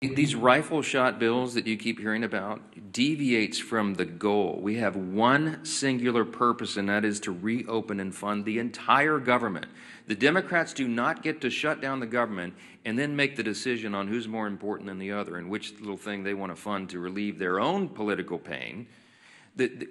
These rifle shot bills that you keep hearing about deviates from the goal. We have one singular purpose, and that is to reopen and fund the entire government. The Democrats do not get to shut down the government and then make the decision on who's more important than the other and which little thing they want to fund to relieve their own political pain.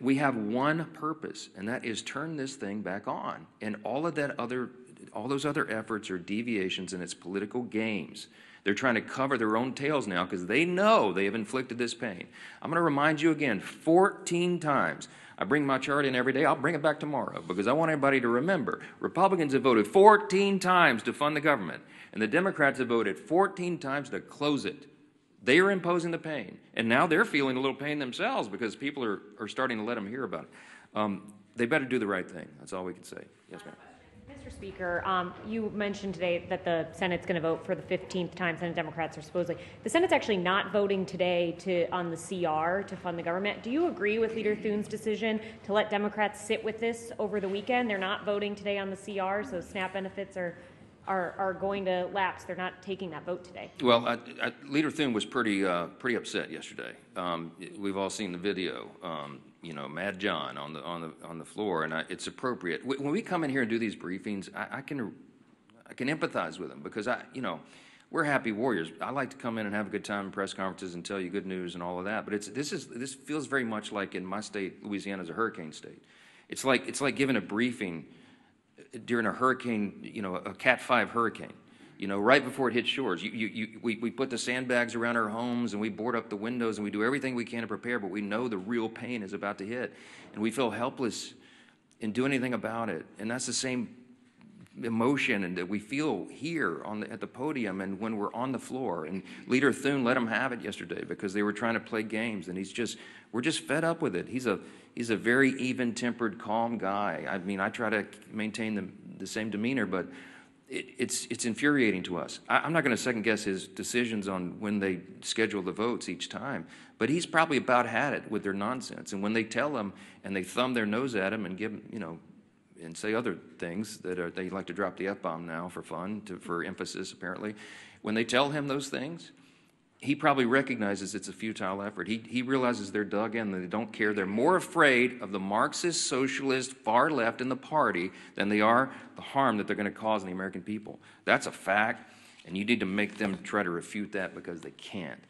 We have one purpose, and that is turn this thing back on. And all those other efforts are deviations, and it's political games. They're trying to cover their own tails now because they know they have inflicted this pain. I'm going to remind you again 14 times. I bring my chart in every day. I'll bring it back tomorrow because I want everybody to remember. Republicans have voted 14 times to fund the government, and the Democrats have voted 14 times to close it. They are imposing the pain, and now they're feeling a little pain themselves because people are starting to let them hear about it. They better do the right thing. That's all we can say. Yes, ma'am. Mr. Speaker, you mentioned today that the Senate's going to vote for the 15th time. Senate Democrats are supposedly. The Senate's actually not voting today on the CR to fund the government. Do you agree with Leader Thune's decision to let Democrats sit with this over the weekend? They're not voting today on the CR, so SNAP benefits are going to lapse. They're not taking that vote today. Well, Leader Thune was pretty upset yesterday. We've all seen the video. Mad John on the floor, and it's appropriate. When we come in here and do these briefings, I can empathize with them because we're happy warriors. I like to come in and have a good time in press conferences and tell you good news and all of that. But this feels very much like in my state, Louisiana is a hurricane state. It's like giving a briefing during a hurricane, a Cat 5 hurricane. Right before it hits shores. We put the sandbags around our homes and we board up the windows and we do everything we can to prepare, but we know the real pain is about to hit. And we feel helpless in doing anything about it. And that's the same emotion and that we feel here at the podium and when we're on the floor. And Leader Thune let them have it yesterday because they were trying to play games, and we're just fed up with it. He's a very even-tempered, calm guy. I mean, I try to maintain the same demeanor, but it's infuriating to us. I'm not going to second-guess his decisions on when they schedule the votes each time, but he's probably about had it with their nonsense. And when they tell him and they thumb their nose at him and give him, and say other things that they like to drop the F-bomb now for fun, for emphasis apparently, when they tell him those things, he probably recognizes it's a futile effort. He realizes they're dug in, they don't care. They're more afraid of the Marxist, socialist, far left in the party than they are the harm that they're going to cause in the American people. That's a fact, and you need to make them try to refute that because they can't.